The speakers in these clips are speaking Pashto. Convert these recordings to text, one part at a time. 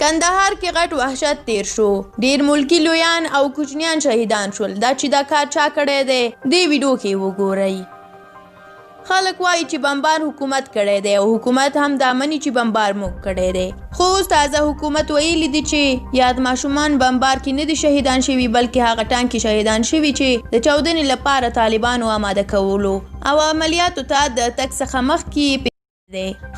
کندهار کې غټ وحشت تیر شو. ډیر ملکی لویان او کوچنیان شهیدان شول. دا چې دا کار چا کړی دی دې ویډیو کې وګورئ. خلک وایي چې بمبار حکومت کړی دی او حکومت هم دا مني چې بمبار موږ کړی دی. خو اوس تازه حکومت ویلي دي چې یاد ماشومان بمبار کې نه دي شهیدان شوي بلکې هغه ټانک کې شهیدان شوي چې د چاودنې لپاره طالبانو آماده کولو او عملیاتو ته د تګ څخه مخکې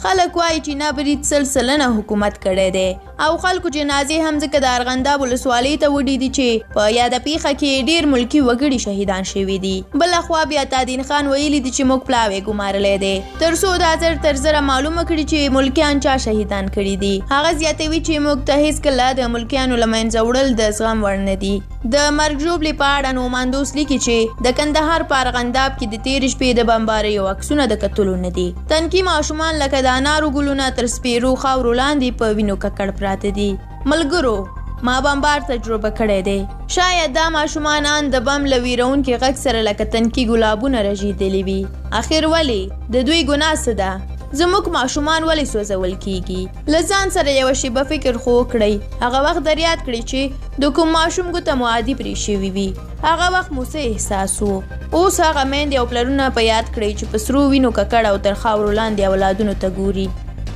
خلک وایي چې نه برید سلسلنه حکومت کړی دی او خلکو جنازې هم ځکه د ارغنداب ولسوالۍ ته وړي دي چې په یاده پیښه کې ډیر ملکي وګړي شهیدان شوي دي. بلخوا بیا تادین خان ویلي دي چې موږ پلاوی ګمارلی دی تر څو دا تر زره معلومه کړي چې ملکیان چا شهیدان کړي دي. هغه زیاتوي چې موږ ته هیڅکله د ملکیانو له منځه وړل د زغم وړ نه دي. د مرګ ژوبلې په اړه نوماندوس لیکي چې د کندهار په ارغنداب کې د تېرې شپې د بمباریو عکسونه د کتلو نه دي. تنکي ماشومان لکه د انارو ګلونه تر سپیرو خاورو لاندې په وینو ککړ پراته دي. ملګرو ما بمبار تجربه کړی دی. شاید دا ماشومان ان د بم له ویرونکي غږ سره لکه تنکي ګلابونه رژېدلي وي. اخر ولې د دوی ګناه څه ده؟ زموږ ماشومان ولې سوځول کیږي؟ له ځان سره یوه شیبه فکر خو وکړئ. هغه وخت در یاد کړئ چې د کوم ماشوم ګوته مو عادي پرې شوي وي. هغه وخت مو څه احساس و؟ اوس هغه میندې او پلرونه په یاد کړئ چې په سرو وینو ککړ او تر خاورو لاندې اولادونو ته ګوري.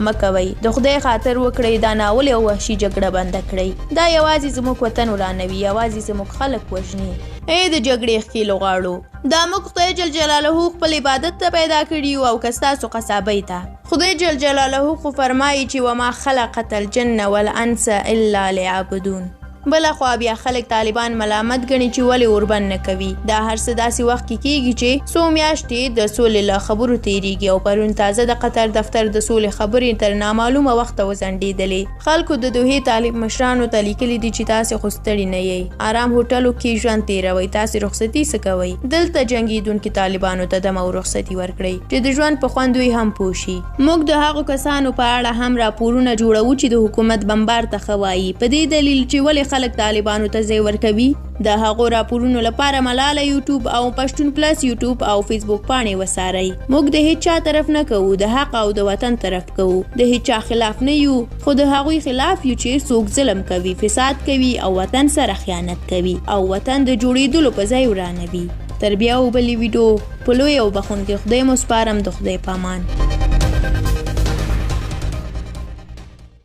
مه کوئ، د خدای خاطر وکړئ دا ناولې او وحشي جګړه بنده کړئ. دا یوازې زموږ وطن ورانوي، یوازې زموږ خلک وژني. ای د جګړې ښکېلو غاړو، دا موږ خدای جل جلاله خپل عبادت ته پیدا کړي یو او که ستاسو قصابۍ ته. خدای جل جلاله خو فرمایي چې وما خلقت الجن والانس الا ليعبدون. بلخوا بیا خلک طالبان ملامت ګڼي چې ولې اوربند نه کوي. دا هر څه داسې وخت کې کیږي چې څو میاشتې د سولې له خبرو تیریږي او پرون تازه د قطر دفتر د سولې خبرې تر نامعلومه وخته وځنډېدلې. خلکو د دوحې طالب مشرانو ته لیکلي دي چې تاسې خو ستړي نه یئ، آرام هوټلو کې ژوند تیروئ، تاسې رخصتي څه کوئ؟ دلته جنګېدونکي طالبانو ته دم او رخصتي ورکړئ چې د ژوند په خوند دوی هم پوه شي. موږ د هغو کسانو په اړه هم راپورونه جوړوو چې د حکومت بمبار ته ښه وایي په دې دلیل چې ولې خلک طالبانو ته ځای ورکوي. د هغو راپورونو لپاره ملاله یوټیوب او پښتون پلس یوټیوب او فیسبوک پاڼې وڅارئ. موږ د هیچ چا طرف نه کوو، د حق او د وطن طرف کوو. د هیچ چا خلاف نه یو، خو د هغوی خلاف یو چې څوک ظلم کوي، فساد کوي او وطن سره خیانت کوي او وطن د جوړېدلو په ځای ورانوي. تر بیا او بلې ویډیو په لوی او بخښونکي خدای مو سپارم. د خدای په امان.